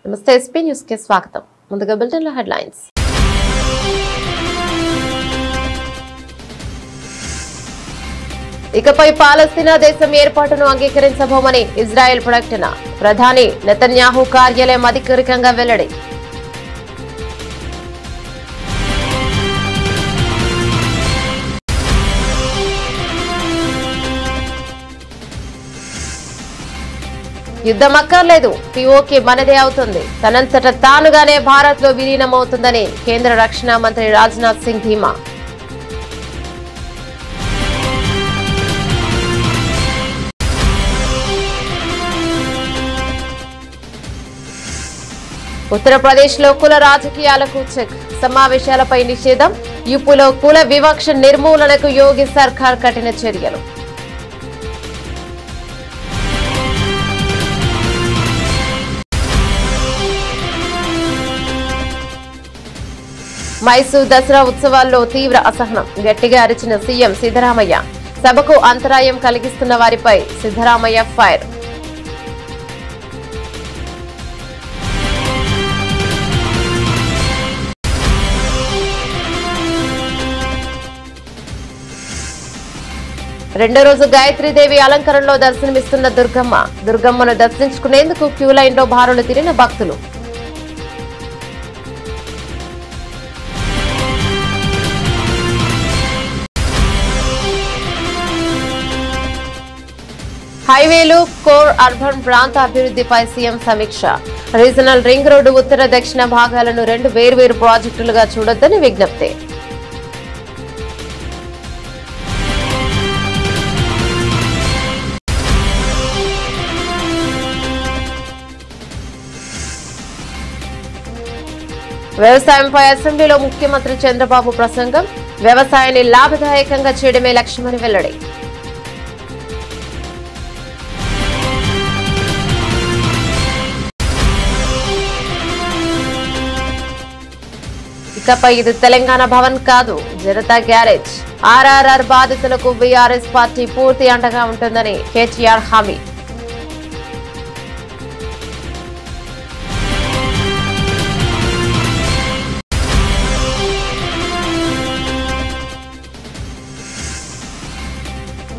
నమస్తే SP news కి స్వాగతం. ముందుగా బులెటిన్ లో హెడ్లైన్స్. ఇకపై పాలస్తీనా దేశం ఏర్పాటును అంగీకరించబోమని ఇజ్రాయెల్ ప్రకటన. ప్రధాని నెతన్యాహు కార్యాలయం అధికారికంగా వెల్లడి. యుద్ధం అక్కర్లేదు, పిఓకే మనదే అవుతుంది, తనంతట తానుగానే భారత్ లో విలీనమవుతుందని కేంద్ర రక్షణ మంత్రి రాజ్నాథ్ సింగ్ ధీమా. ఉత్తరప్రదేశ్ లో కుల రాజకీయాలకు చెక్. సమావేశాలపై నిషేధం. యూపీలో కుల వివక్ష నిర్మూలనకు యోగి సర్కార్ కఠిన చర్యలు. మైసూర్ దసరా ఉత్సవాల్లో తీవ్ర అసహనం. గట్టిగా అరిచిన సీఎం సిద్ధరామయ్య. సభకు అంతరాయం కలిగిస్తున్న వారిపై సిద్ధరామయ్య ఫైర్. రెండో రోజు గాయత్రీదేవి అలంకరణలో దర్శనమిస్తున్న దుర్గమ్మ. దుర్గమ్మను దర్శించుకునేందుకు క్యూ లైన్ లో బారులు తిరిగిన భక్తులు. హైవేలు, కోర్ అర్బన్ ప్రాంత అభివృద్ధిపై సీఎం సమీక్ష. రీజనల్ రింగ్ రోడ్డు ఉత్తర దక్షిణ భాగాలను 2 వేర్వేరు ప్రాజెక్టులుగా చూడొద్దని విజ్ఞప్తి. వ్యవసాయంపై అసెంబ్లీలో ముఖ్యమంత్రి చంద్రబాబు ప్రసంగం. వ్యవసాయాన్ని లాభదాయకంగా చేయడమే లక్ష్యమని వెల్లడి. ఇకపై ఇది తెలంగాణ భవన్ కాదు, జనతా గ్యారేజ్. ఆర్ఆర్ఆర్ బాధితులకు బీఆర్ఎస్ పార్టీ పూర్తి అండగా ఉంటుందని కేటీఆర్ హామీ.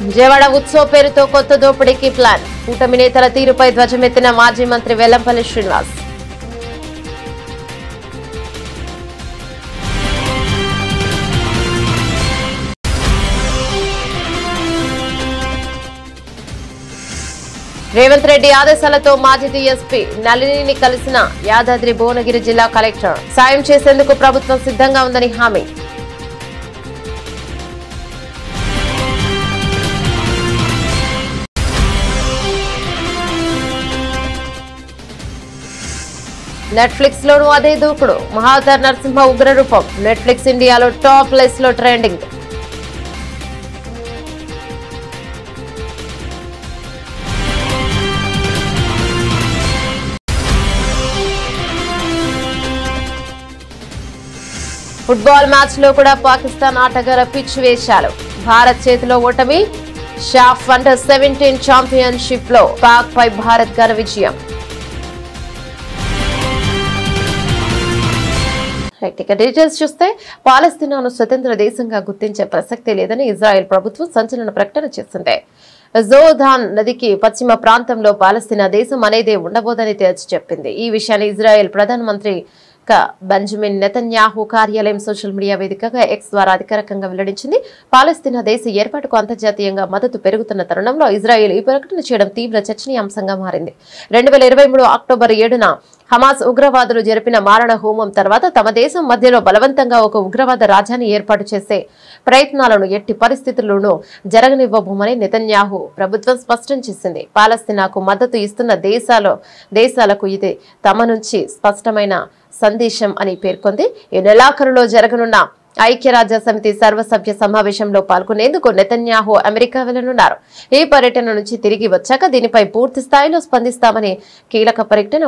విజయవాడ ఉత్సవ పేరుతో కొత్త దోపిడీకి ప్లాన్. కూటమి నేతల తీరుపై ధ్వజమెత్తిన మాజీ మంత్రి వెల్లంపల్లి శ్రీనివాస్. రేవంత్ రెడ్డి ఆదేశాలతో మాజీ డీఎస్పీ నళినిని కలిసిన యాదాద్రి భువనగిరి జిల్లా కలెక్టర్. సాయం చేసేందుకు ప్రభుత్వం సిద్ధంగా ఉందని హామీ. నెట్ఫ్లిక్స్ లోనూ అదే దూకుడు. మహావతార్ నరసింహ ఉగ్ర రూపం. నెట్ఫ్లిక్స్ ఇండియాలో టాప్ లిస్ట్ లో ట్రెండింగ్. ఫుట్బాల్ మ్యాచ్ లో కూడా పాకిస్తాన్ ఆటగాళ్ల పిచ్ వేశాలు. భారత్ చేతిలో ఓటమి. షాఫ్ అండర్-17 ఛాంపియన్షిప్ లో పాక్ పై భారత్ ఘన విజయం. డీటెయిల్స్ చూస్తే, పాలస్తీనాను స్వతంత్ర దేశంగా గుర్తించే ప్రసక్తే లేదని ఇజ్రాయెల్ ప్రభుత్వం సంచలన ప్రకటన చేసింది. జోర్దాన్ నదికి పశ్చిమ ప్రాంతంలో పాలస్తీనా దేశం అనేదే ఉండబోదని తేల్చి చెప్పింది. ఈ విషయాన్ని ఇజ్రాయెల్ ప్రధానమంత్రి బెంజమిన్ నెతన్యాహు కార్యాలయం సోషల్ మీడియా వేదికగా ఎక్స్ ద్వారా అధికారికంగా వెల్లడించింది. పాలస్తీనా దేశ ఏర్పాటుకు అంతర్జాతీయంగా మద్దతు పెరుగుతున్న తరుణంలో ఇజ్రాయెల్ ఈ ప్రకటన చేయడం తీవ్ర చర్చనీయాంశంగా మారింది. 2023 అక్టోబర్ 7న హమాస్ ఉగ్రవాదులు జరిపిన మారణ హోమం తర్వాత తమ దేశం మధ్యలో బలవంతంగా ఒక ఉగ్రవాద రాజ్యాన్ని ఏర్పాటు చేసే ప్రయత్నాలను ఎట్టి పరిస్థితుల్లోనూ జరగనివ్వబోమని నెతన్యాహు ప్రభుత్వం స్పష్టం చేసింది. పాలస్తీనాకు మద్దతు ఇస్తున్న దేశాలకు ఇది తమ నుంచి స్పష్టమైన సందేశం అని పేర్కొంది. ఈ నెలాఖరులో జరగనున్న ఐక్యరాజ్య సమితి సర్వసభ్య సమావేశంలో పాల్గొనేందుకు నెతన్యాహు అమెరికా వెళ్లనున్నారు. ఈ పర్యటన నుంచి తిరిగి వచ్చాక దీనిపై పూర్తి స్థాయిలో స్పందిస్తామని కీలక పర్యటన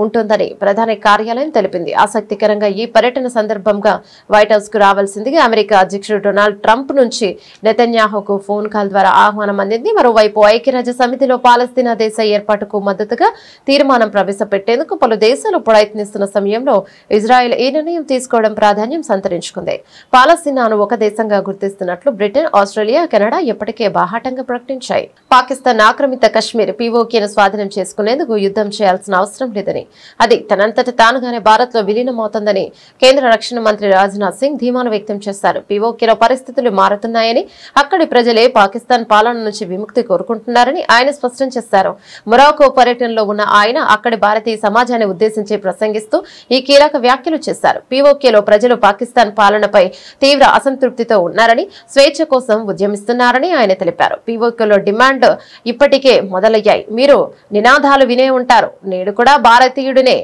ఉంటుందని ప్రధాని కార్యాలయం తెలిపింది. ఆసక్తికరంగా ఈ పర్యటన సందర్భంగా వైట్ హౌస్ కు రావాల్సిందిగా అమెరికా అధ్యక్షుడు డొనాల్డ్ ట్రంప్ నుంచి నెతన్యాహుకు ఫోన్ కాల్ ద్వారా ఆహ్వానం అందింది. మరోవైపు ఐక్యరాజ్య సమితిలో పాలస్తీనా దేశ ఏర్పాటుకు మద్దతుగా తీర్మానం ప్రవేశపెట్టేందుకు పలు దేశాలు ప్రయత్నిస్తున్న సమయంలో ఇజ్రాయెల్ ఈ నిర్ణయం తీసుకోవడం ప్రాధాన్యం సంతరించుకుంది. పాలస్తీనాను ఒక దేశంగా గుర్తిస్తున్నట్లు బ్రిటన్, ఆస్ట్రేలియా, కెనడా ఇప్పటికే బాహాటంగా ప్రకటించాయి. పాకిస్తాన్ ఆక్రమిత కశ్మీర్ పీఓకేను స్వాధీనం చేసుకునేందుకు యుద్ధం చేయాల్సిన అవసరం లేదని, అది తనంతట తానుగానే భారత్ లో విలీనమవుతుందని కేంద్ర రక్షణ మంత్రి రాజ్నాథ్ సింగ్ ధీమాను వ్యక్తం చేశారు. పీఓకేలో పరిస్థితులు మారుతున్నాయని, అక్కడి ప్రజలే పాకిస్తాన్ పాలన నుంచి విముక్తి కోరుకుంటున్నారని ఆయన స్పష్టం చేశారు. మొరాకో పర్యటనలో ఉన్న ఆయన అక్కడి భారతీయ సమాజాన్ని ఉద్దేశించి ప్రసంగిస్తూ ఈ కీలక వ్యాఖ్యలు చేశారు. పీఓకేలో ప్రజలు పాకిస్తాన్ పాలనపై తీవ్ర అసంతృప్తితో ఉన్నారని, స్వేచ్ఛ కోసం ఉద్యమిస్తున్నారని ఆయన తెలిపారు. పీఓకేలో డిమాండ్ ఇప్పటికే మొదలయ్యాయి. మీరు నినాదాలు వినే ఉంటారు. నేడు కూడా భారతీయుడినే,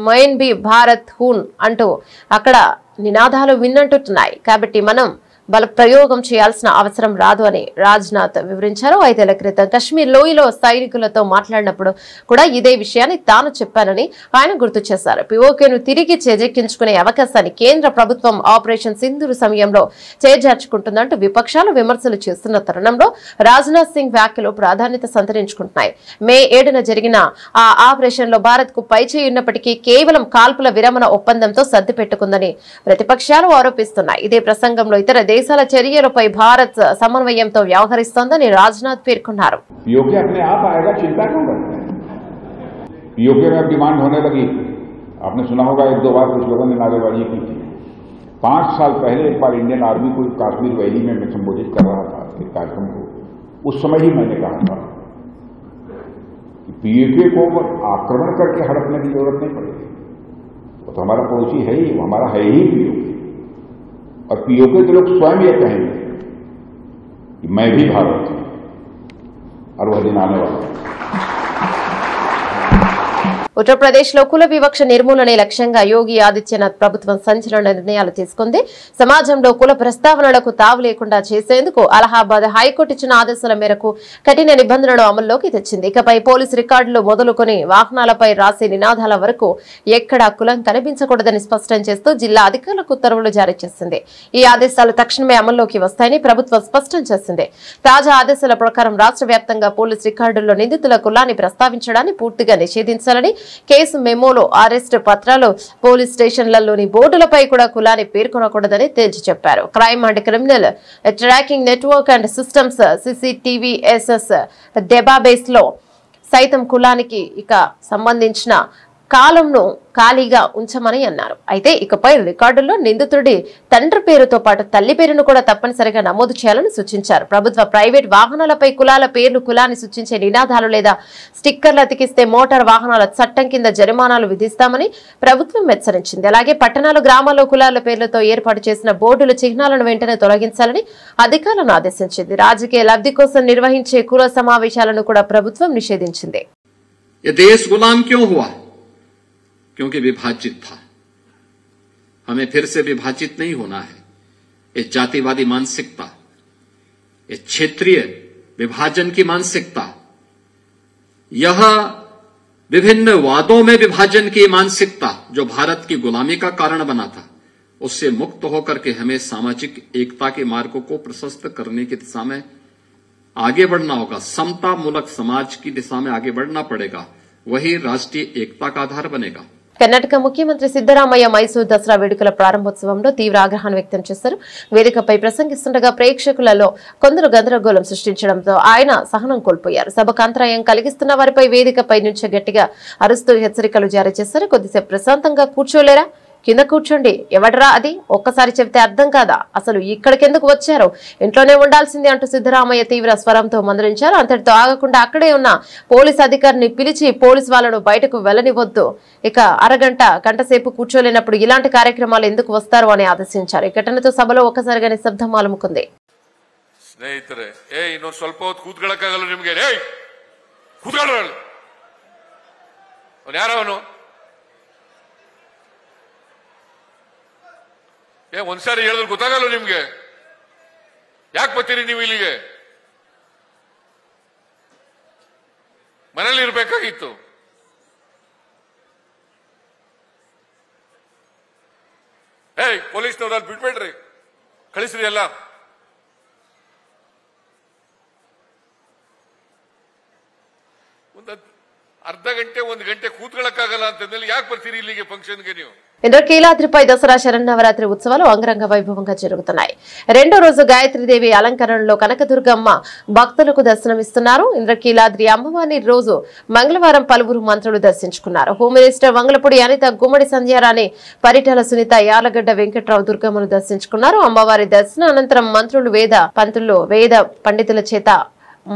మైన్ బి భారత్ హూన్ అంటూ అక్కడ నినాదాలు విన్నంటున్నాయి. కాబట్టి మనం బల ప్రయోగం చేయాల్సిన అవసరం రాదు అని రాజ్నాథ్ వివరించారు. 5 ఏళ్ల క్రితం కశ్మీర్ లోయలో సైనికులతో మాట్లాడినప్పుడు కూడా ఇదే విషయాన్ని తాను చెప్పానని ఆయన గుర్తు చేశారు. పీఓకేను తిరిగి చేజెక్కించుకునే అవకాశాన్ని కేంద్ర ప్రభుత్వం ఆపరేషన్ సింధూర్ సమయంలో చేజార్చుకుంటుందంటూ విపక్షాలు విమర్శలు చేస్తున్న తరుణంలో రాజ్నాథ్ సింగ్ వ్యాఖ్యలు ప్రాధాన్యత సంతరించుకుంటున్నాయి. మే 7న జరిగిన ఆ ఆపరేషన్ లో భారత్ కు పైచేయి ఉన్నప్పటికీ కేవలం కాల్పుల విరమణ ఒప్పందంతో సర్ది పెట్టుకుందని ప్రతిపక్షాలు ఆరోపిస్తున్నాయి. ఇదే ప్రసంగంలో ఇతర దేశాల చర్యలపై భారత్ సమన్వయంతో వ్యవహరిస్తోందని రాజ్నాథ్ పేర్కొన్నారు. पीओके अपने आप आएगा, चिंता क्यों करते हैं? पीओके में डिमांड होने लगी। आपने सुना होगा 1-2 बार कुछ लोगों ने नारेबाजी की थी। 5 साल पहले एक बार इंडियन आर्मी को कश्मीर वैली में मैं संबोधित कर रहा था एक कार्यक्रम को। उस समय ही मैंने कहा था कि पीओके को आक्रमण करके हड़पने की जरूरत नहीं पड़ेगी। वो तो हमारा पड़ोसी है ही, वो हमारा है ही पीओके। और पीओके के लोग स्वयं ये कहेंगे कि मैं भी भारत हूं और वह दिन आने वाला है। ఉత్తరప్రదేశ్లో కుల వివక్ష నిర్మూలనే లక్ష్యంగా యోగి ఆదిత్యనాథ్ ప్రభుత్వం సంచలన నిర్ణయాలు తీసుకుంది. సమాజంలో కుల ప్రస్తావనలకు తావు లేకుండా చేసేందుకు అలహాబాద్ హైకోర్టు ఇచ్చిన ఆదేశాల మేరకు కఠిన నిబంధనలు అమల్లోకి తెచ్చింది. ఇకపై పోలీసు రికార్డులు మొదలుకొని వాహనాలపై రాసే నినాదాల వరకు ఎక్కడా కులం కనిపించకూడదని స్పష్టం చేస్తూ జిల్లా అధికారులకు ఉత్తర్వులు జారీ చేసింది. ఈ ఆదేశాలు తక్షణమే అమల్లోకి వస్తాయని ప్రభుత్వం స్పష్టం చేసింది. తాజా ఆదేశాల ప్రకారం రాష్ట్ర వ్యాప్తంగా పోలీసు రికార్డుల్లో నిందితుల కులాన్ని ప్రస్తావించడాన్ని పూర్తిగా నిషేధించాలని, కేసు మెమోలో, అరెస్టు పత్రాలు, పోలీస్ స్టేషన్లలోని బోర్డులపై కూడా కులాన్ని పేర్కొనకూడదని తేల్చి చెప్పారు. Crime and criminal tracking network and systems CCTVSS database లో సైతం కులానికి ఇక సంబంధించిన కాలంను ఖాళీగా ఉంచమని అన్నారు. అయితే ఇకపై రికార్డుల్లో నిందితుడి తండ్రి పేరుతో పాటు తల్లి పేరును కూడా తప్పనిసరిగా నమోదు చేయాలని సూచించారు. ప్రభుత్వ ప్రైవేట్ వాహనాలపై కులాల పేర్లు, కులాన్ని సూచించే నినాదాలు లేదా స్టిక్కర్లు అతికిస్తే మోటార్ వాహనాల చట్టం కింద జరిమానాలు విధిస్తామని ప్రభుత్వం హెచ్చరించింది. అలాగే పట్టణాలు, గ్రామాల్లో కులాల పేర్లతో ఏర్పాటు చేసిన బోర్డుల చిహ్నాలను వెంటనే తొలగించాలని అధికారులను ఆదేశించింది. రాజకీయ లబ్ధి కోసం నిర్వహించే కుల సమావేశాలను కూడా ప్రభుత్వం నిషేధించింది. क्योंकि विभाजित था। हमें फिर से विभाजित नहीं होना है। ये जातिवादी मानसिकता, ये क्षेत्रीय विभाजन की मानसिकता, यह विभिन्न वादों में विभाजन की मानसिकता जो भारत की गुलामी का कारण बना था, उससे मुक्त होकर के हमें सामाजिक एकता के मार्ग को प्रशस्त करने की दिशा में आगे बढ़ना होगा। समता मूलक समाज की दिशा में आगे बढ़ना पड़ेगा। वही राष्ट्रीय एकता का आधार बनेगा। కర్ణాటక ముఖ్యమంత్రి సిద్దరామయ్య మైసూర్ దసరా వేడుకల ప్రారంభోత్సవంలో తీవ్ర ఆగ్రహాన్ని వ్యక్తం చేశారు. వేదికపై ప్రసంగిస్తుండగా ప్రేక్షకులలో కొందరు గందరగోళం సృష్టించడంతో ఆయన సహనం కోల్పోయారు. సభకు అంతరాయం కలిగిస్తున్న వారిపై వేదికపై నుంచి గట్టిగా అరుస్తూ హెచ్చరికలు జారీ చేశారు. కొద్దిసేపు ప్రశాంతంగా కూర్చోలేరా, కింద కూర్చోండి, ఎవడరా అది, ఒక్కసారి చెబితే అర్థం కాదా, అసలు ఇక్కడికెందుకు వచ్చారు, ఇంట్లోనే ఉండాల్సింది అంటూ సిద్దరామయ్య తీవ్ర స్వరంతో మందలించారు. అంతటితో ఆగకుండా అక్కడే ఉన్న పోలీస్ అధికారిని పిలిచి పోలీసు వాళ్ళను బయటకు వెళ్లనివద్దు, ఇక గంటసేపు కూర్చోలేనప్పుడు ఇలాంటి కార్యక్రమాలు ఎందుకు వస్తారు అని ఆదేశించారు. ఈ ఘటనతో సభలో ఒక్కసారిగా నిశ్శబ్దం అలుముకుంది. ಸ್ನೇಹಿತರೆ, ಇನ್ನೊಂದು ಸ್ವಲ್ಪ ಹೊತ್ತು ಕೂತ್ಕೊಳ್ಳಕ್ಕಾಗಲ್ಲ ನಿಮ್ಗೆ? ಕೂತ್ಕೊಳ್ಳ ಯಾರವನು? ಒಂದ್ಸಾರಿ ಹೇಳಿದ್ರೆ ಗೊತ್ತಾಗಲ್ಲ ನಿಮ್ಗೆ? ಯಾಕೆ ಬರ್ತೀರಿ ನೀವು ಇಲ್ಲಿಗೆ? ಮನೇಲಿ ಇರ್ಬೇಕಾಗಿತ್ತು. ಪೊಲೀಸ್ನವ್ರು ಅಲ್ಲಿ ಬಿಡ್ಬೇಡ್ರಿ, ಕಳಿಸ್ರಿ ಎಲ್ಲ. ಒಂದು ಅರ್ಧ ಗಂಟೆ 1 ಗಂಟೆ ಕೂತ್ಕೊಳ್ಳಕ್ಕಾಗಲ್ಲ ಅಂತಂದ್ರೆ ಯಾಕೆ ಬರ್ತೀರಿ ಇಲ್ಲಿಗೆ ಫಂಕ್ಷನ್ಗೆ ನೀವು? ఇంద్రకీలాద్రిపై దసరా శరన్నవరాత్రి ఉత్సవాలు అంగరంగ వైభవంగా జరుగుతున్నాయి. రెండో రోజు గాయత్రీదేవి అలంకరణలో కనకదుర్గమ్మ భక్తులకు దర్శనమిస్తున్నారు. ఇంద్రకీలాద్రి అమ్మవారిని రోజు మంగళవారం పలువురు మంత్రులు దర్శించుకున్నారు. హోమ్ మినిస్టర్ వంగలపూడి అనిత, గుమ్మడి సంధ్యారాణి, పరిటాల సునీత, యాలగడ్డ వెంకట్రావు దుర్గమ్మను దర్శించుకున్నారు. అమ్మవారి దర్శన అనంతరం మంత్రులు వేద పండితుల చేత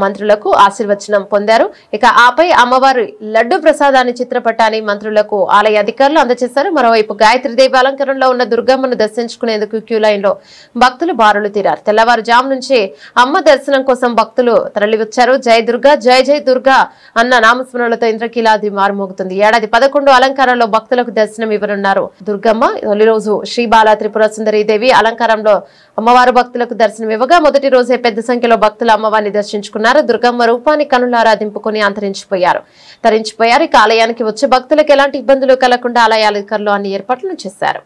మంత్రులకు ఆశీర్వచనం పొందారు. ఇక ఆపై అమ్మవారి లడ్డు ప్రసాదాన్ని చిత్రపటాన్ని మంత్రులకు ఆలయ అధికారులు అందజేశారు. మరోవైపు గాయత్రీదేవి అలంకరణలో ఉన్న దుర్గమ్మను దర్శించుకునేందుకు క్యూ లైన్ లో భక్తులు బారులు తీరారు. తెల్లవారుజాము నుంచి అమ్మ దర్శనం కోసం భక్తులు తరలివచ్చారు. జై దుర్గా, జై జై దుర్గా అన్న నామస్మరణలతో ఇంద్రకీలాద్రి మారుమోగుతుంది. ఏడాది 11 అలంకారంలో భక్తులకు దర్శనం ఇవ్వనున్నారు దుర్గమ్మ. తొలి రోజు శ్రీబాల త్రిపుర సుందరీదేవి అలంకారంలో అమ్మవారు భక్తులకు దర్శనం ఇవ్వగా, మొదటి రోజే పెద్ద సంఖ్యలో భక్తులు అమ్మవారిని దర్శించుకున్నారు. దుర్గమ్మ రూపాన్ని కనులారా దింపుకుని తరించిపోయారు. ఇక ఆలయానికి వచ్చే భక్తులకు ఎలాంటి ఇబ్బందులు కలగకుండా ఆలయ అధికారులు అన్ని ఏర్పాట్లను చేశారు.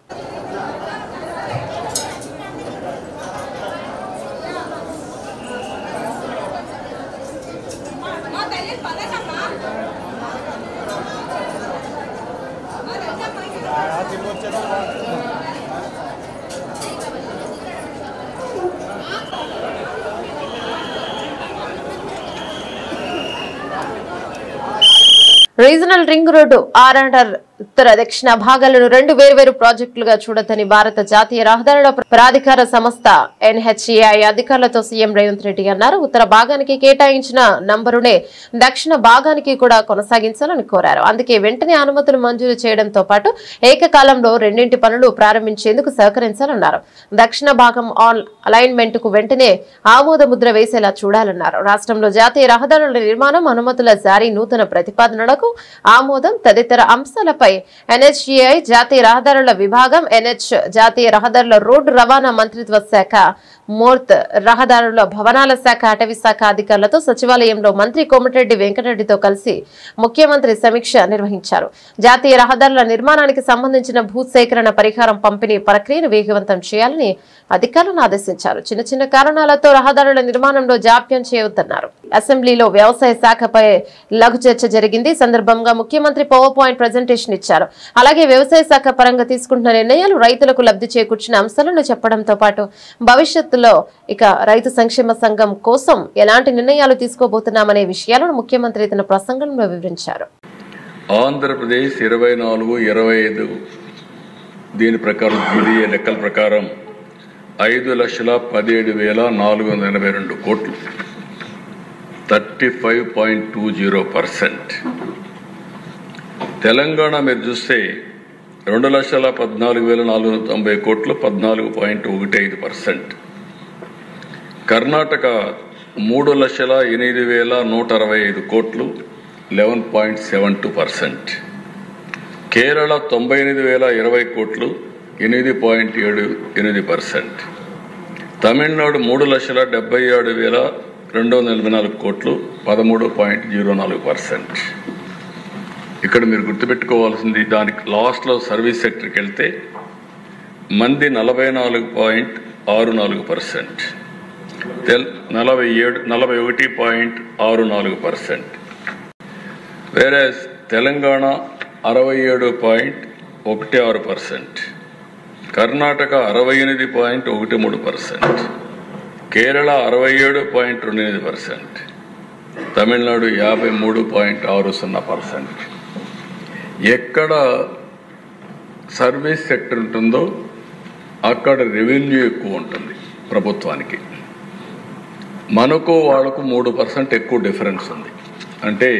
రీజనల్ రింగ్ రోడ్డు ఆర్ఆర్ ఉత్తర దక్షిణ భాగాలను 2 వేర్వేరు ప్రాజెక్టులుగా చూడొద్దని భారత జాతీయ రహదారుల ప్రాధికార సంస్థ NHAI అధికారులతో సీఎం రేవంత్ రెడ్డి అన్నారు. ఉత్తర భాగానికి కేటాయించిన నంబరునే దక్షిణ భాగానికి కూడా కొనసాగించాలని కోరారు. అందుకే వెంటనే అనుమతులు మంజూరు చేయడంతో పాటు ఏకకాలంలో 2 పనులు ప్రారంభించేందుకు సహకరించాలన్నారు. దక్షిణ భాగం అలైన్మెంట్ కు వెంటనే ఆమోద ముద్ర వేసేలా చూడాలన్నారు. రాష్ట్రంలో జాతీయ రహదారుల నిర్మాణం, అనుమతుల జారీ, నూతన ప్రతిపాదనలకు ఆమోదం తదితర అంశాలపై NHAI జాతీయ రహదారుల విభాగం, జాతీయ రహదారుల రోడ్డు రవాణా మంత్రిత్వ శాఖ, మోర్త్ రహదారుల భవనాల శాఖ, అటవీ శాఖ అధికారులతో సచివాలయంలో మంత్రి కోమటిరెడ్డి వెంకటరెడ్డితో కలిసి ముఖ్యమంత్రి సమీక్ష నిర్వహించారు. జాతీయ రహదారుల నిర్మాణానికి సంబంధించిన భూసేకరణ పరిహారం పంపిణీ ప్రక్రియను వేగవంతం చేయాలని అధికారులను ఆదేశించారు. చిన్న కారణాలతో రహదారుల నిర్మాణంలో జాప్యం చేయవద్దన్నారు. అసెంబ్లీలో వ్యవసాయ శాఖపై లఘు చర్చ జరిగింది. సందర్భంగా ముఖ్యమంత్రి పవర్ పాయింట్ ప్రజెంటేషన్ ఇచ్చారు. అలాగే వ్యవసాయ శాఖ పరంగా తీసుకుంటున్న నిర్ణయాలు రైతులకు లబ్ధి చేకూర్చిన అంశాలను చెప్పడంతో పాటు భవిష్యత్తులో ఇక రైతు సంక్షేమ సంఘం కోసం ఎలాంటి నిర్ణయాలు తీసుకోబోతున్నామనే విషయాలను ముఖ్యమంత్రి తన ప్రసంగంలో వివరించారు. ఆంధ్రప్రదేశ్ 24-25 దీని ప్రకారం లెక్కల ప్రకారం 5,17,482 కోట్లు, 35.20%. తెలంగాణ మీరు చూస్తే 2,14,490 కోట్లు, 14.15%. కర్ణాటక 3,08,165 కోట్లు, 11.72%. కేరళ 98,020 కోట్లు, 8.78%. తమిళనాడు 3,77,284 కోట్లు, 13.04%. ఇక్కడ మీరు గుర్తుపెట్టుకోవాల్సింది, దానికి లాస్ట్లో సర్వీస్ సెక్టర్కి వెళ్తే మంది 44.64%, 41.64%. వేరే తెలంగాణ 67.16%, కర్ణాటక 68.13%, కేరళ 67.28%, తమిళనాడు 53.60%. ఎక్కడ సర్వీస్ సెక్టర్ ఉంటుందో అక్కడ రెవెన్యూ ఎక్కువ ఉంటుంది ప్రభుత్వానికి. మనకు వాళ్ళకు 3% ఎక్కువ డిఫరెన్స్ ఉంది. అంటే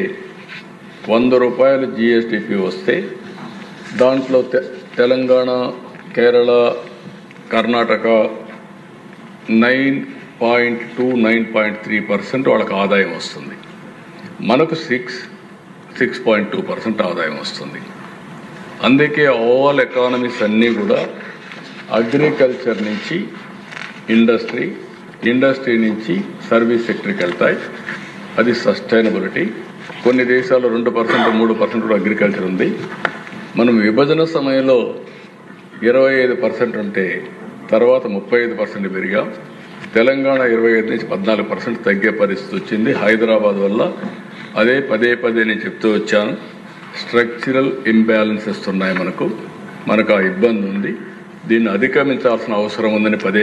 100 రూపాయలు జిఎస్టిపి వస్తే దాంట్లో తెలంగాణ, కేరళ, కర్ణాటక 9.3% వాళ్ళకి ఆదాయం వస్తుంది. మనకు 6.2% ఆదాయం వస్తుంది. అందుకే ఆల్ ఎకానమీస్ అన్నీ కూడా అగ్రికల్చర్ నుంచి ఇండస్ట్రీ నుంచి సర్వీస్ సెక్టర్కి వెళ్తాయి. అది సస్టైనబిలిటీ. కొన్ని దేశాల్లో 2%, 3% కూడా అగ్రికల్చర్ ఉంది. మనం విభజన సమయంలో 25% ఉంటే తర్వాత 35% పెరిగాం. తెలంగాణ 25 నుంచి 14% తగ్గే పరిస్థితి వచ్చింది హైదరాబాద్ వల్ల. అదే పదే నేను చెప్తూ వచ్చాను, స్ట్రక్చరల్ ఇంబ్యాలెన్సెస్ ఉన్నాయి. మనకు ఆ ఇబ్బంది ఉంది. దీన్ని అధిగమించాల్సిన అవసరం ఉందని పదే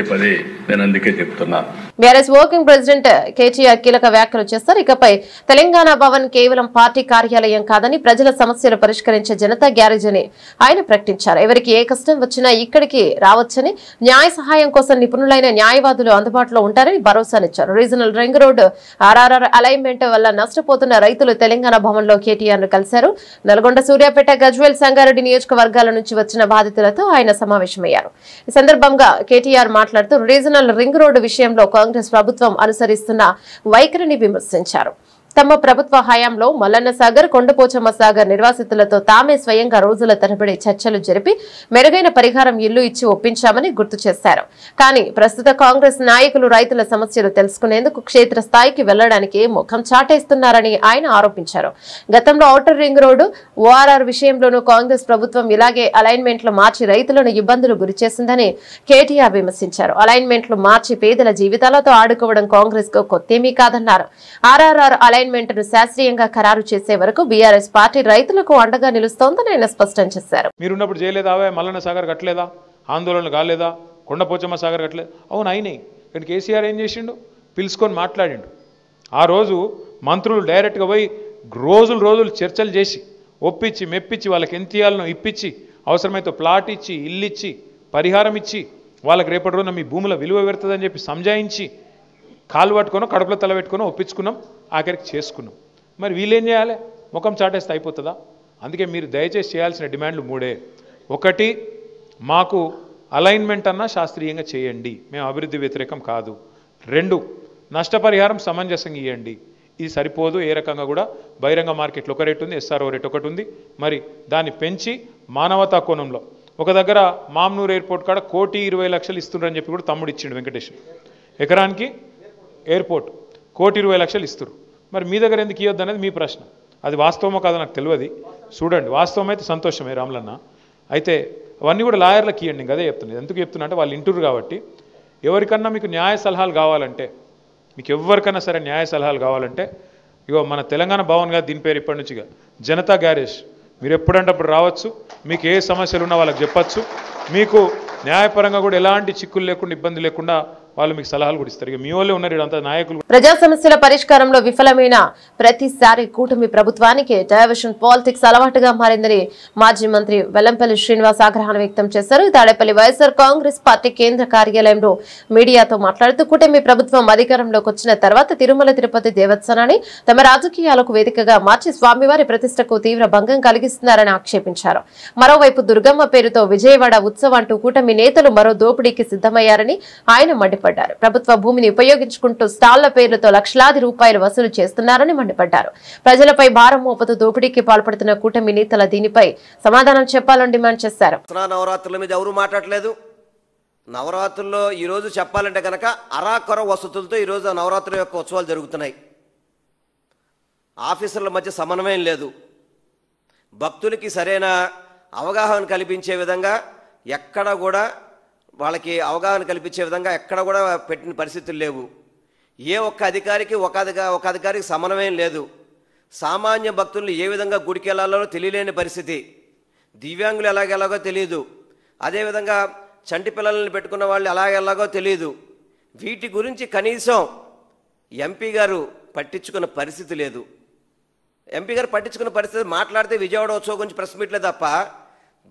నేను అందుకే చెప్తున్నాను. బీఆర్ఎస్ వర్కింగ్ ప్రెసిడెంట్ కేటీఆర్ కీలక వ్యాఖ్యలు చేస్తారు. ఇకపై తెలంగాణ భవన్ కేవలం పార్టీ కార్యాలయం కాదని ప్రజల సమస్యలు పరిష్కరించే జనతా గ్యారేజ్ అని ఆయన ప్రకటించారు. ఎవరికి ఏ కష్టం వచ్చినా ఇక్కడికి రావచ్చని, న్యాయ సహాయం కోసం నిపుణులైన న్యాయవాదులు అందుబాటులో ఉంటారని భరోసానిచ్చారు. Regional ring road RRR alignment వల్ల నష్టపోతున్న రైతులు తెలంగాణ భవన్ లో కేటీఆర్ ను కలిశారు. నల్గొండ, సూర్యాపేట, గజ్వేల్, సంగారెడ్డి నియోజకవర్గాల నుంచి వచ్చిన బాధితులతో ఆయన సమావేశమయ్యారు. ఈ సందర్భంగా కేటీఆర్ మాట్లాడుతూ రీజనల్ రింగ్ రోడ్డు విషయంలో కాంగ్రెస్ ప్రభుత్వం అనుసరిస్తున్న వైఖరిని విమర్శించారు. తమ ప్రభుత్వ హయాంలో మల్లన్న సాగర్, కొండపోచమ్మ సాగర్ నిర్వాసితులతో తామే స్వయంగా రోజుల తరబడి చర్చలు జరిపి మెరుగైన పరిహారం ఇల్లు ఇచ్చి ఒప్పించామని గుర్తు చేశారు. కానీ ప్రస్తుత కాంగ్రెస్ నాయకులు రైతుల సమస్యలు తెలుసుకునేందుకు క్షేత్రస్థాయికి వెళ్లడానికి ముఖం చాటేస్తున్నారని ఆయన ఆరోపించారు. గతంలో ఔటర్ రింగ్ రోడ్డు, ఓఆర్ఆర్ విషయంలోనూ కాంగ్రెస్ ప్రభుత్వం ఇలాగే అలైన్మెంట్లు మార్చి రైతులను ఇబ్బందులు గురిచేసిందని కేటీఆర్ విమర్శించారు. అలైన్మెంట్లు మార్చి పేదల జీవితాలతో ఆడుకోవడం కాంగ్రెస్ కు కొత్తేమీ కాదన్నారు. ఆర్ఆర్ఆర్ అలైన్మెంట్ ను శాస్త్రీయంగా ఖరారు చేసే వరకు బీఆర్ఎస్ పార్టీ రైతులకు అండగా నిలుస్తోందని ఆయన స్పష్టం చేశారు. మీరున్నప్పుడు చేయలేదా? మల్లన్న సాగర్ కట్టలేదా? ఆందోళన కాలేదా? కొండపోచమ్మ సాగర్ కట్టలేదు? అవును అయినాయి. ఇక్కడ కేసీఆర్ ఏం చేసిండు? పిలుచుకొని మాట్లాడిండు. ఆ రోజు మంత్రులు డైరెక్ట్గా పోయి రోజులు చర్చలు చేసి ఒప్పించి మెప్పించి వాళ్ళకి ఎంత ఇయ్యాలనో ఇప్పించి, అవసరమైతే ప్లాట్ ఇచ్చి, ఇల్లు ఇచ్చి, పరిహారం ఇచ్చి, వాళ్ళకి రేపటి రోజున మీ భూముల విలువ పెడుతుందని చెప్పి సంజాయించి కాలు పట్టుకొని కడుపులో తల పెట్టుకొని ఒప్పించుకున్నాం, ఆఖరికి చేసుకున్నాం. మరి వీళ్ళేం చేయాలి? ముఖం చాటేస్తే అయిపోతుందా? అందుకే మీరు దయచేసి చేయాల్సిన డిమాండ్లు 3. 1, మాకు అలైన్మెంట్ అన్నా శాస్త్రీయంగా చేయండి, మేము అభివృద్ధి వ్యతిరేకం కాదు. 2, నష్టపరిహారం సమంజసంగా ఇవ్వండి. ఇది సరిపోదు. ఏ రకంగా కూడా బహిరంగ మార్కెట్లో ఒక రేటు ఉంది, ఎస్ఆర్ఓ రేట్ ఒకటి ఉంది. మరి దాన్ని పెంచి మానవతా కోణంలో ఒక దగ్గర మామ్నూర్ ఎయిర్పోర్ట్ కాడ 1,20,00,000 ఇస్తున్నారని చెప్పి కూడా తమ్ముడు ఇచ్చిండు వెంకటేష్. ఎకరానికి ఎయిర్పోర్ట్ 1,20,00,000 ఇస్తారు. మరి మీ దగ్గర ఎందుకు ఇవ్వద్దు అనేది మీ ప్రశ్న. అది వాస్తవమో కాదో నాకు తెలియదు. చూడండి, వాస్తవం అయితే సంతోషమే రాములన్న. అయితే అవన్నీ కూడా లాయర్లకు ఇవ్వండి. అదే చెప్తున్నాను. ఎందుకు చెప్తున్నా అంటే వాళ్ళు ఇంటూరు కాబట్టి. ఎవరికన్నా మీకు న్యాయ సలహాలు కావాలంటే, మీకు ఎవరికన్నా సరే న్యాయ సలహాలు కావాలంటే, ఇగో మన తెలంగాణ భవన్ గారు దీని పేరు ఇప్పటి నుంచిగా జనతా గ్యారేజ్. మీరు ఎప్పుడంటే అప్పుడు రావచ్చు, మీకు ఏ సమస్యలు ఉన్నా వాళ్ళకి చెప్పచ్చు. మీకు న్యాయపరంగా కూడా ఎలాంటి చిక్కులు లేకుండా, ఇబ్బంది లేకుండా వాళ్ళు మీకు సలహాలు కూడా ఇస్తారు. ఇక మీ వాళ్ళే ఉన్నారు అంతా నాయకులు. ప్రజా సమస్యల పరిష్కారంలో విఫలమైన ప్రతిసారి కూటమి ప్రభుత్వానికి డైవర్షన్ పాలిటిక్స్ అలవాటుగా మారిందని మాజీ మంత్రి వెల్లంపల్లి శ్రీనివాస్ ఆగ్రహాన్ని వ్యక్తం చేశారు. తాడేపల్లి వైఎస్ఆర్ కాంగ్రెస్ పార్టీ కేంద్ర కార్యాలయంలో మీడియాతో మాట్లాడుతూ కూటమి ప్రభుత్వం అధికారంలోకి వచ్చిన తర్వాత తిరుమల తిరుపతి దేవస్థానాన్ని తమ రాజకీయాలకు వేదికగా మార్చి స్వామివారి ప్రతిష్టకు తీవ్ర భంగం కలిగిస్తున్నారని ఆక్షేపించారు. మరోవైపు దుర్గమ్మ పేరుతో విజయవాడ ఉత్సవం అంటూ కూటమి నేతలు మరో దోపిడీకి సిద్ధమయ్యారని ఆయన మండిపడ్డారు. ప్రభుత్వ భూమిని ఉపయోగించుకుంటూ స్టాళ్ల పేర్లతో లక్షలాది రూపాయలు వసూలు చేస్తున్నారని మండిపడ్డారు. ప్రజలపై భారం మోపుతూ దోపిడీకి పాల్పడుతున్న కూటమి నేతల దీనిపై సమాధానం చెప్పాలని డిమాండ్ చేశారు. నవరాత్రుల మీద ఎవరు మాట్లాడలేదు. నవరాత్రుల్లో ఈ రోజు చెప్పాలంటే కనుక అరాకొర వసతులతో ఈ రోజు నవరాత్రుల యొక్క ఉత్సవాలు జరుగుతున్నాయి. ఆఫీసర్ల మధ్య సమన్వయం లేదు. భక్తులకి సరైన అవగాహన కల్పించే విధంగా ఎక్కడ కూడా వాళ్ళకి అవగాహన కల్పించే విధంగా ఎక్కడ కూడా పెట్టిన పరిస్థితులు లేవు. ఏ ఒక్క అధికారికి ఒక అధికారికి సమన్వయం లేదు. సామాన్య భక్తుల్ని ఏ విధంగా గుడికి వెళ్ళాలో తెలియలేని పరిస్థితి. దివ్యాంగులు ఎలాగో తెలియదు. అదేవిధంగా చంటి పిల్లల్ని పెట్టుకున్న వాళ్ళు ఎలాగో తెలియదు. వీటి గురించి కనీసం ఎంపీ గారు పట్టించుకున్న పరిస్థితి లేదు. ఎంపీ గారు పట్టించుకున్న పరిస్థితి మాట్లాడితే విజయవాడ ఉత్సవం గురించి ప్రెస్ మీట్లే తప్ప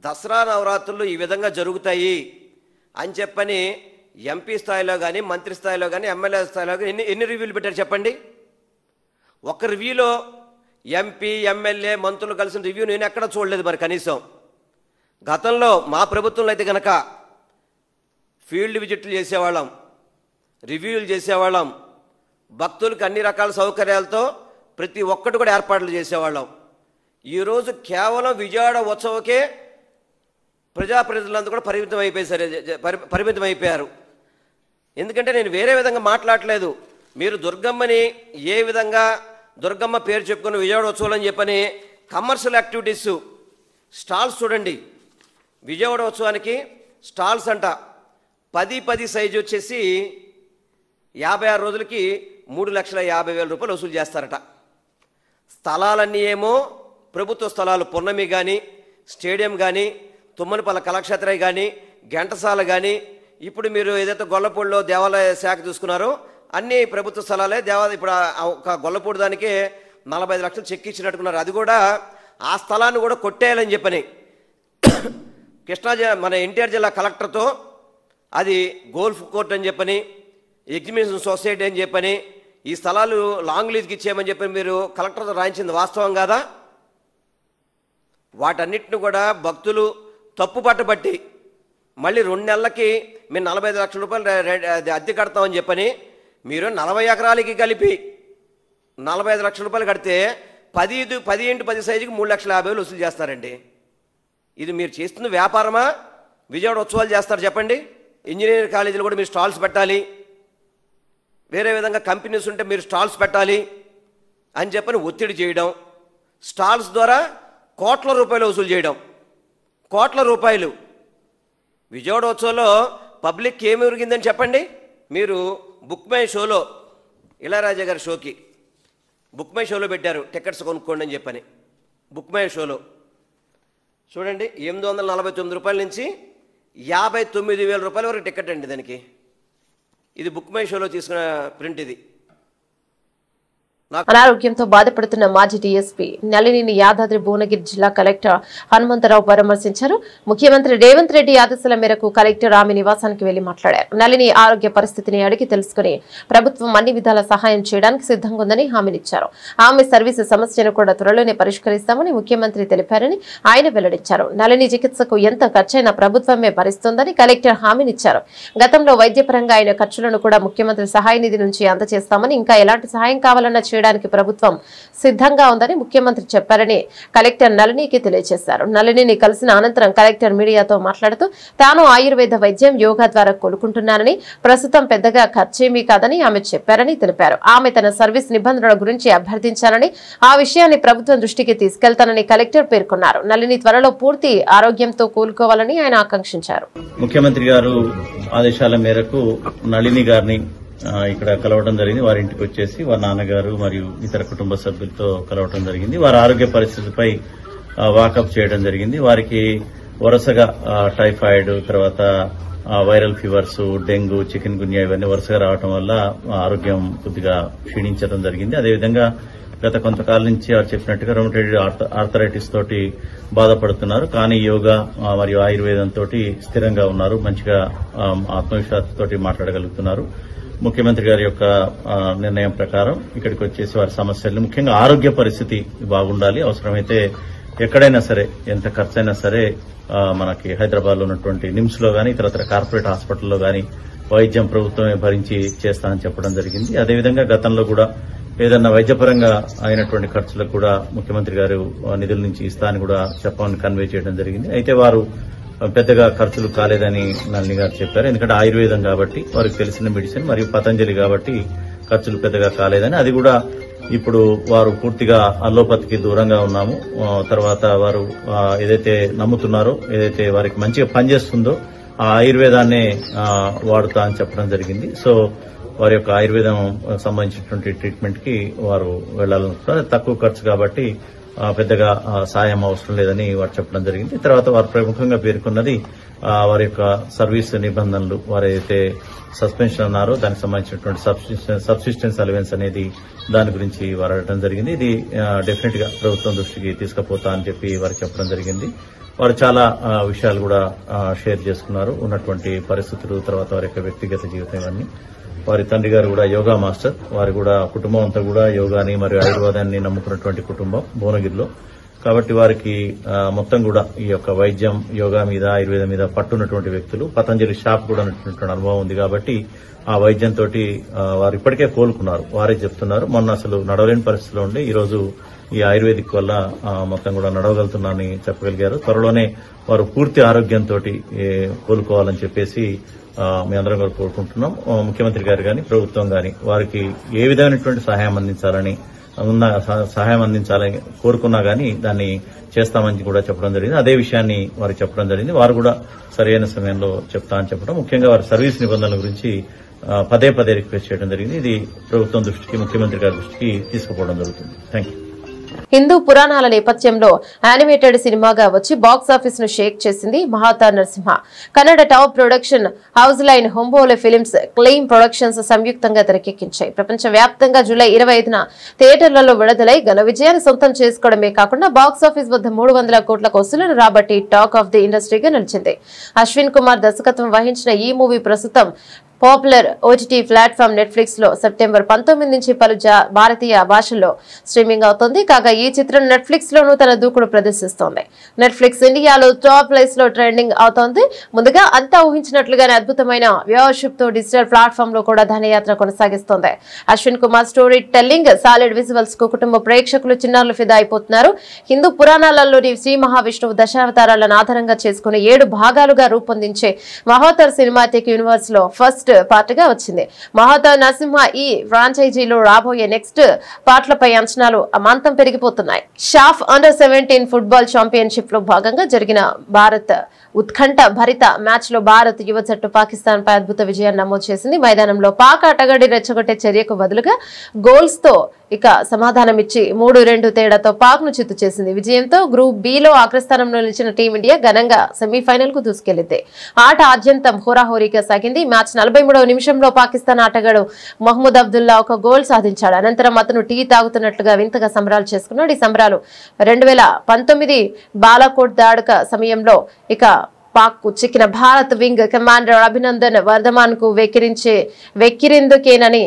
దసరా నవరాత్రులు ఈ విధంగా జరుగుతాయి అని చెప్పని ఎంపీ స్థాయిలో కానీ, మంత్రి స్థాయిలో కానీ, ఎమ్మెల్యే స్థాయిలో కానీ ఎన్ని రివ్యూలు పెట్టారు చెప్పండి? ఒక రివ్యూలో ఎంపీ, ఎమ్మెల్యే, మంత్రులు కలిసిన రివ్యూ నేను ఎక్కడ చూడలేదు. మరి కనీసం గతంలో మా ప్రభుత్వంలో అయితే కనుక ఫీల్డ్ విజిట్లు చేసేవాళ్ళం, రివ్యూలు చేసేవాళ్ళం, భక్తులకు అన్ని రకాల సౌకర్యాలతో ప్రతి ఒక్కటి కూడా ఏర్పాట్లు చేసేవాళ్ళం. ఈరోజు కేవలం విజయవాడ ఉత్సవకే ప్రజాప్రతినిధులంతా కూడా పరిమితం అయిపోయారు. ఎందుకంటే నేను వేరే విధంగా మాట్లాడలేదు. మీరు దుర్గమ్మని ఏ విధంగా దుర్గమ్మ పేరు చెప్పుకుని విజయవాడ ఉత్సవాలు అని చెప్పని కమర్షియల్ యాక్టివిటీస్ స్టాల్స్ చూడండి. విజయవాడ ఉత్సవానికి స్టాల్స్ అంట 10 సైజు వచ్చేసి 56 రోజులకి 3,50,000 రూపాయలు వసూలు చేస్తారట. స్థలాలన్నీ ఏమో ప్రభుత్వ స్థలాలు, పున్నమి కానీ, స్టేడియం కానీ, తుమ్మనపల్ల కళాక్షేత్ర కానీ, ఘంటసాల కానీ, ఇప్పుడు మీరు ఏదైతే గొల్లపూడిలో దేవాలయ శాఖ చూసుకున్నారో అన్ని ప్రభుత్వ స్థలాలే. ఇప్పుడు ఒక గొల్లపూడి దానికే 45 లక్షలు చెక్ ఇచ్చినట్టుకున్నారు. అది కూడా ఆ స్థలాన్ని కూడా కొట్టేయాలని చెప్పని కృష్ణా మన ఎన్టీఆర్ జిల్లా కలెక్టర్తో అది గోల్ఫ్ కోర్ట్ అని చెప్పని, ఎగ్జిబిషన్ సొసైటీ అని చెప్పని, ఈ స్థలాలు లాంగ్ లీజ్కి ఇచ్చేయమని చెప్పి మీరు కలెక్టర్తో రాయించింది వాస్తవం కాదా? వాటన్నిటిని కూడా భక్తులు తప్పు పట్టబట్టి మళ్ళీ 2 నెలలకి మేము 45 లక్షల రూపాయలు అద్దె కడతామని చెప్పని మీరు 40 ఎకరాలకి కలిపి 45 లక్షల రూపాయలు కడితే 10x10 సైజుకి 3,50,000 వసూలు చేస్తారండి. ఇది మీరు చేస్తున్న వ్యాపారమా? విజయవాడ ఉత్సవాలు చేస్తారు చెప్పండి. ఇంజనీరింగ్ కాలేజీలు కూడా మీరు స్టాల్స్ పెట్టాలి, వేరే విధంగా కంపెనీస్ ఉంటే మీరు స్టాల్స్ పెట్టాలి అని చెప్పని ఒత్తిడి చేయడం, స్టాల్స్ ద్వారా కోట్ల రూపాయలు వసూలు చేయడం. కోట్ల రూపాయలు విజయవాడ ఉత్సవంలో పబ్లిక్ ఏమి ఉరిగిందని చెప్పండి. మీరు బుక్ మై షోలో ఇళయరాజా గారి షోకి బుక్ మై షోలో పెట్టారు టికెట్స్ కొనుక్కోండి అని చెప్పని. బుక్ మై షోలో చూడండి 849 రూపాయల నుంచి 59,000 రూపాయల వరకు టికెట్ అండి దానికి. ఇది బుక్ మై షోలో తీసుకున్న ప్రింట్. ఇది అనారోగ్యంతో బాధపడుతున్న మాజీ డీఎస్పీ నళినిని యాదాద్రి భువనగిరి జిల్లా కలెక్టర్ హనుమంతరావు పరామర్శించారు. ముఖ్యమంత్రి రేవంత్ రెడ్డి ఆదేశాల మేరకు కలెక్టర్ ఆమె నివాసానికి వెళ్లి మాట్లాడారు. నళిని ఆరోగ్య పరిస్థితిని అడిగి తెలుసుకుని ప్రభుత్వం అన్ని విధాల సహాయం చేయడానికి సిద్ధంగా ఉందని హామీనిచ్చారు. ఆమె సర్వీసు సమస్యను కూడా త్వరలోనే పరిష్కరిస్తామని ముఖ్యమంత్రి తెలిపారని ఆయన వెల్లడించారు. నళిని చికిత్సకు ఎంత ఖర్చైనా ప్రభుత్వమే భరిస్తుందని కలెక్టర్ హామీనిచ్చారు. గతంలో వైద్యపరంగా అయిన ఖర్చులను కూడా ముఖ్యమంత్రి సహాయ నిధి నుంచి అందజేస్తామని, ఇంకా ఎలాంటి సహాయం కావాలన్న చేయడానికి ప్రభుత్వం సిద్ధంగా ఉందని ముఖ్యమంత్రి చెప్పారని కలెక్టర్ నళినికి తెలియజేశారు. నళినిని కలిసిన అనంతరం కలెక్టర్ మీడియాతో మాట్లాడుతూ తాను ఆయుర్వేద వైద్యం, యోగా ద్వారా కోలుకుంటున్నానని, ప్రస్తుతం పెద్దగా ఖర్చేమీ కాదని ఆమె చెప్పారని తెలిపారు. ఆమె తన సర్వీస్ నిబంధనల గురించి అభ్యర్థించారని, ఆ విషయాన్ని ప్రభుత్వం దృష్టికి తీసుకెళ్తానని కలెక్టర్ పేర్కొన్నారు. నళిని త్వరలో పూర్తి ఆరోగ్యంతో కోలుకోవాలని ఆయన ఆకాంక్షించారు. ముఖ్యమంత్రి గారు ఆదేశాల మేరకు నళిని గారిని ఇక్కడ కలవడం జరిగింది. వారి ఇంటికి వచ్చేసి వారి నాన్నగారు మరియు ఇతర కుటుంబ సభ్యులతో కలవడం జరిగింది. వారి ఆరోగ్య పరిస్థితిపై వాకప్ చేయడం జరిగింది. వారికి వరుసగా టైఫాయిడ్, తర్వాత వైరల్ ఫీవర్స్, డెంగ్యూ, చికెన్ గున్యా ఇవన్నీ వరుసగా రావడం వల్ల ఆరోగ్యం కొద్దిగా క్షీణించడం జరిగింది. అదేవిధంగా గత కొంతకాలం నుంచి వారు చెప్పినట్టుగా రొమటైడ్ ఆర్థరైటిస్ తోటి బాధపడుతున్నారు. కానీ యోగా మరియు ఆయుర్వేదం తోటి స్థిరంగా ఉన్నారు. మంచిగా ఆత్మవిశ్వాసంతో మాట్లాడగలుగుతున్నారు. ముఖ్యమంత్రి గారి యొక్క నిర్ణయం ప్రకారం ఇక్కడికి వచ్చేసి వారి సమస్యలు, ముఖ్యంగా ఆరోగ్య పరిస్థితి బాగుండాలి. అవసరమైతే ఎక్కడైనా సరే, ఎంత ఖర్చైనా సరే మనకి హైదరాబాద్ లో ఉన్నటువంటి నిమ్స్ లో గానీ, ఇతర కార్పొరేట్ హాస్పిటల్లో గానీ వైద్యం ప్రభుత్వమే భరించి చేస్తానని చెప్పడం జరిగింది. అదేవిధంగా గతంలో కూడా ఏదన్నా వైద్యపరంగా అయినటువంటి ఖర్చులకు కూడా ముఖ్యమంత్రి గారు నిధుల నుంచి ఇస్తానని కూడా చెప్పమని కన్వే చేయడం జరిగింది. అయితే వారు పెద్దగా ఖర్చులు కాలేదని నళిని గారు చెప్పారు. ఎందుకంటే ఆయుర్వేదం కాబట్టి, వారికి తెలిసిన మెడిసిన్, మరియు పతంజలి కాబట్టి ఖర్చులు పెద్దగా కాలేదని, అది కూడా ఇప్పుడు వారు పూర్తిగా అల్లోపతికి దూరంగా ఉన్నాము. తర్వాత వారు ఏదైతే నమ్ముతున్నారో, ఏదైతే వారికి మంచిగా పనిచేస్తుందో ఆ ఆయుర్వేదాన్నే వాడుతా అని చెప్పడం జరిగింది. సో వారి యొక్క ఆయుర్వేదం సంబంధించినటువంటి ట్రీట్మెంట్ కి వారు వెళ్లాలనుకుంటున్నారు. తక్కువ ఖర్చు కాబట్టి పెద్దగా సాయం అవసరం లేదని వారు చెప్పడం జరిగింది. తర్వాత వారు ప్రముఖంగా పేర్కొన్నది వారి యొక్క సర్వీస్ నిబంధనలు, వారు ఏదైతే సస్పెన్షన్ అన్నారో దానికి సంబంధించినటువంటి సబ్సిస్టెన్స్ అలవెన్స్ అనేది, దాని గురించి వారు అడగడం జరిగింది. ఇది డెఫినెట్ గా ప్రభుత్వం దృష్టికి తీసుకుపోతా అని చెప్పి వారు చెప్పడం జరిగింది. వారు చాలా విషయాలు కూడా షేర్ చేసుకున్నారు, ఉన్నటువంటి పరిస్థితులు, తర్వాత వారి యొక్క వ్యక్తిగత జీవితం ఇవన్నీ. వారి తండ్రి గారు కూడా యోగా మాస్టర్. వారు కూడా కుటుంబం అంతా కూడా యోగాని మరియు ఆయుర్వేదాన్ని నమ్ముకున్నటువంటి కుటుంబం భువనగిరిలో. కాబట్టి వారికి మొత్తం కూడా ఈ యొక్క వైద్యం, యోగా మీద, ఆయుర్వేదం మీద పట్టున్నటువంటి వ్యక్తులు. పతంజలి షాప్ కూడా ఉన్నటువంటి అనుభవం ఉంది కాబట్టి ఆ వైద్యంతో వారు ఇప్పటికే కోలుకున్నారు. వారే చెప్తున్నారు. మొన్న అసలు నడవలేని పరిస్థితిలో ఉండి ఈరోజు ఈ ఆయుర్వేదిక్ వల్ల మొత్తం కూడా నడవగలుగుతున్నారని చెప్పగలిగారు. త్వరలోనే వారు పూర్తి ఆరోగ్యంతో కోలుకోవాలని చెప్పేసి మీ అందరం కూడా కోరుకుంటున్నాం. ముఖ్యమంత్రి గారు గాని ప్రభుత్వం గాని వారికి ఏ విధమైనటువంటి సహాయం అందించాలని కోరుకున్నా గానీ దాన్ని చేస్తామని కూడా చెప్పడం జరిగింది. అదే విషయాన్ని వారికి చెప్పడం జరిగింది. వారు కూడా సరైన సమయంలో చెప్తా అని చెప్పడం, ముఖ్యంగా వారి సర్వీస్ నిబంధనల గురించి పదే రిక్వెస్ట్ చేయడం జరిగింది. ఇది ప్రభుత్వం దృష్టికి, ముఖ్యమంత్రి గారి దృష్టికి తీసుకుపోవడం జరుగుతుంది. Thank you. హిందూ పురాణాల నేపథ్యంలో యానిమేటెడ్ సినిమాగా వచ్చి బాక్సాఫీస్ ను షేక్ చేసింది Mahavatar Narasimha. Kannada top production house లైన్ హొంబోలే ఫిలిమ్స్, క్లెయిమ్ ప్రొడక్షన్స్ సంయుక్తంగా తెరకెక్కించాయి. ప్రపంచవ్యాప్తంగా జూలై 25న థియేటర్లలో విడుదలై ఘన విజయాన్ని సొంతం చేసుకోవడమే కాకుండా బాక్సాఫీస్ వద్ద 300 కోట్ల వసూళ్లను రాబట్టి టాక్ ఆఫ్ ది ఇండస్ట్రీగా నిలిచింది. అశ్విన్ కుమార్ దర్శకత్వం వహించిన ఈ మూవీ ప్రస్తుతం పాపులర్ ఓటీటీ ప్లాట్ఫామ్ నెట్ఫ్లిక్స్ లో సెప్టెంబర్ 19 నుంచి పలు భారతీయ భాషల్లో స్ట్రీమింగ్ అవుతుంది. కాగా ఈ చిత్రం నెట్ఫ్లిక్స్ లోనూ తన దూకుడు ప్రదర్శిస్తోంది. నెట్ఫ్లిక్స్ ఇండియాలో టాప్ ప్లేస్ లో ట్రెండింగ్ అవుతోంది. ముందుగా అంతా ఊహించినట్లుగానే అద్భుతమైన వ్యూవర్షిప్ తో డిజిటల్ ప్లాట్ఫామ్ లో కూడా ధనయాత్ర కొనసాగిస్తోంది. Ashwin Kumar storytelling, solid visuals కు కుటుంబ ప్రేక్షకులు చిన్నారులు ఫిదా అయిపోతున్నారు. హిందూ పురాణాలలోని శ్రీ మహావిష్ణువు దశావతారాలను ఆధారంగా చేసుకుని 7 భాగాలుగా రూపొందించే మహోత్తర్ సినిమాటిక్ యూనివర్స్ లో ఫస్ట్ పార్ట్ గా వచ్చింది. మహాతా నరసింహ ఈ ఫ్రాంచైజీలో రాబోయే నెక్స్ట్ పార్ట్లపై అంచనాలు అమాంతం పెరిగిపోతున్నాయి. షాఫ్ అండర్-17 ఫుట్బాల్ ఛాంపియన్షిప్ లో భాగంగా జరిగిన భారత్ ఉత్కంఠ భరిత మ్యాచ్ లో భారత్ యువ జట్టు పాకిస్తాన్ పై అద్భుత విజయాన్ని నమోదు చేసింది. మైదానంలో పాక్ ఆటగాడి రెచ్చగొట్టే చర్యకు బదులుగా గోల్స్ తో సమాధానమిచ్చి 3-2 తేడాతో పాక్ ను చిత్తు చేసింది. విజయంతో గ్రూప్ బి లో అగ్రస్థానంలో నిలిచిన టీమిండియా ఘనంగా సెమీఫైనల్ కు దూసుకెళ్లింది. ఆట ఆద్యంతం హోరాహోరీగా సాగింది. మ్యాచ్ 43వ నిమిషంలో పాకిస్తాన్ ఆటగాడు మహ్మూద్ అబ్దుల్లా ఒక గోల్ సాధించాడు. అనంతరం అతను టీ తాగుతున్నట్లుగా వింతగా సంబరాలు చేసుకున్నాడు. ఈ సంబరాలు 2019 బాలాకోట్ దాడుక సమయంలో పాక్ కు చిక్కిన భారత్ వింగ్ కమాండర్ అభినందన్ వర్ధమాన్ కు వెక్కిరిందుకేనని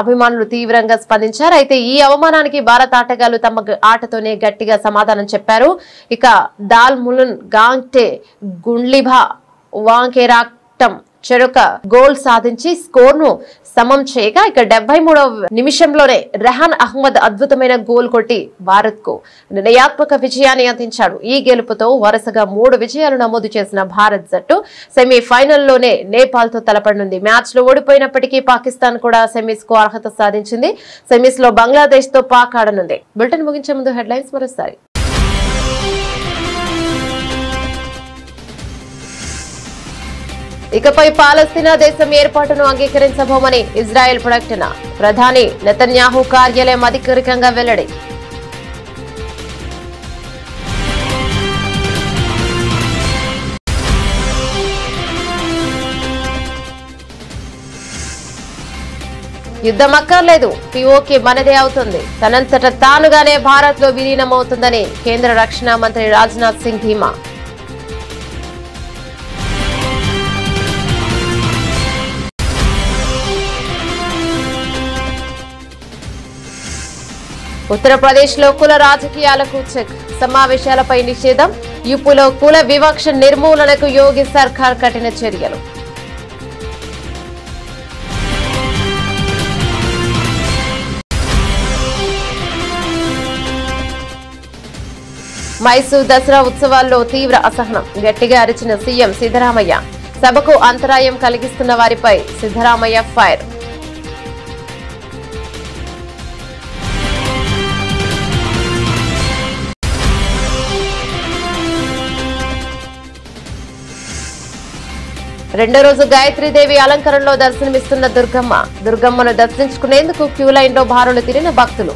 అభిమానులు తీవ్రంగా స్పందించారు. అయితే ఈ అవమానానికి భారత ఆటగాళ్లు తమ ఆటతోనే గట్టిగా సమాధానం చెప్పారు. దాల్ ములున్ గాంగ్టే గుండ్లిభా వాంకేరాక్టం చెరొక గోల్ సాధించి స్కోర్ ను సమం చేయగా 73వ నిమిషంలోనే రెహాన్ అహ్మద్ అద్భుతమైన గోల్ కొట్టి భారత్ కు నిర్ణయాత్మక విజయాన్ని అందించాడు. ఈ గెలుపుతో వరుసగా 3 విజయాలు నమోదు చేసిన భారత్ జట్టు సెమీఫైనల్లోనే నేపాల్ తో తలపడనుంది. మ్యాచ్ లో ఓడిపోయినప్పటికీ పాకిస్తాన్ కూడా సెమీస్ కు అర్హత సాధించింది. సెమీస్ లో బంగ్లాదేశ్ తో పాక్ ఆడనుంది. బులెటిన్ ముగించే ముందు హెడ్లైన్స్ మరోసారి. ఇకపై పాలస్తీనా దేశం ఏర్పాటును అంగీకరించబోమని ఇజ్రాయెల్ ప్రకటన. ప్రధాని నెతన్యాహు కార్యాలయం అధికారికంగా వెల్లడి. యుద్ధం అక్కర్లేదు, పీఓకే మనదే అవుతుంది, తనంతట తానుగానే భారత్ లో విలీనమవుతుందని కేంద్ర రక్షణ మంత్రి రాజ్నాథ్ సింగ్ ధీమా. ఉత్తరప్రదేశ్ లో కుల రాజకీయాలకు చెక్, సమావేశాలపై నిషేధం, యూపీలో కుల వివక్ష నిర్మూలనకు యోగి సర్కార్ కఠిన చర్యలు. మైసూర్ దసరా ఉత్సవాల్లో తీవ్ర అసహనం, గట్టిగా అరిచిన సీఎం సిద్ధరామయ్య. సభకు అంతరాయం కలిగిస్తున్న వారిపై సిద్ధరామయ్య ఫైర్. రెండో రోజు గాయత్రీదేవి అలంకరణలో దర్శనమిస్తున్న దుర్గమ్మను దర్శించుకునేందుకు క్యూ లైన్ లో బారులు తీరిన భక్తులు.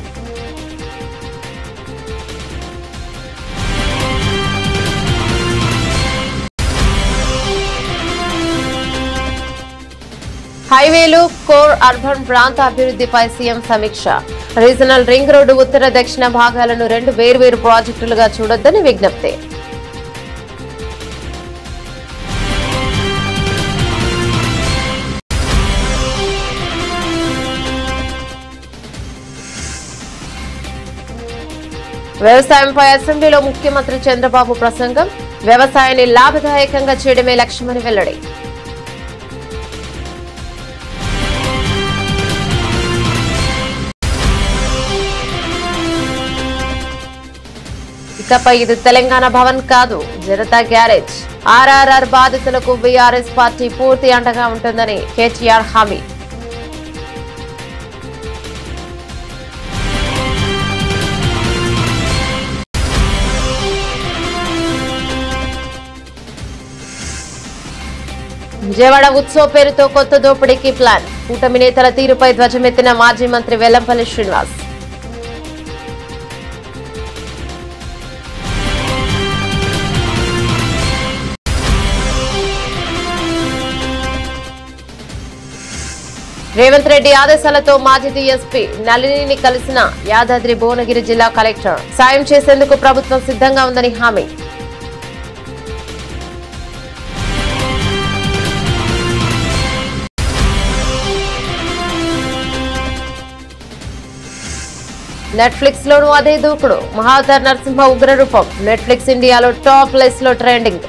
హైవేలు, కోర్ అర్బన్ ప్రాంత అభివృద్ధిపై సీఎం సమీక్ష. రీజనల్ రింగ్ రోడ్డు ఉత్తర దక్షిణ భాగాలను 2 వేర్వేరు ప్రాజెక్టులుగా చూడొద్దని విజ్ఞప్తి. వ్యవసాయంపై అసెంబ్లీలో ముఖ్యమంత్రి చంద్రబాబు ప్రసంగం. వ్యవసాయాన్ని లాభదాయకంగా చేయడమే లక్ష్యమని వెల్లడి. ఇకపై ఇది తెలంగాణ భవన్ కాదు, జనతా గ్యారేజ్. ఆర్ఆర్ఆర్ బాధితులకు బీఆర్ఎస్ పార్టీ పూర్తి అండగా ఉంటుందని కేటీఆర్ హామీ. విజయవాడ ఉత్సవ్ పేరుతో కొత్త దోపిడీకి ప్లాన్. కూటమి నేతల తీరుపై ధ్వజమెత్తిన మాజీ మంత్రి వెల్లంపల్లి శ్రీనివాస్. రేవంత్ రెడ్డి ఆదేశాలతో మాజీ డీఎస్పీ నళినిని కలిసిన యాదాద్రి భువనగిరి జిల్లా కలెక్టర్. సాయం చేసేందుకు ప్రభుత్వం సిద్ధంగా ఉందని హామీ. నెట్ఫ్లిక్స్ లోనూ అదే దూకుడు. మహావతార్ నరసింహ ఉగ్రరూపం. నెట్ఫ్లిక్స్ ఇండియాలో టాప్ లిస్ట్ లో ట్రెండింగ్.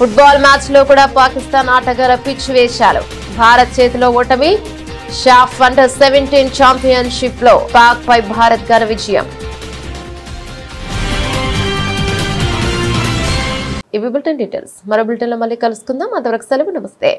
ఫుట్బాల్ మ్యాచ్ లో కూడా పాకిస్తాన్ ఆటగాళ్ల పిచ్ వేశాలు. భారత్ చేతిలో ఓటమి. షాఫ్ అండర్-17 ఛాంపియన్షిప్ లో పాక్ పై భారత్ ఘన విజయం. ఇవి బులెటిన్ డీటెయిల్స్. మరో బులెటిన్ లో మళ్ళీ కలుసుకుందాం. అంతవరకు సెలవు. నమస్తే.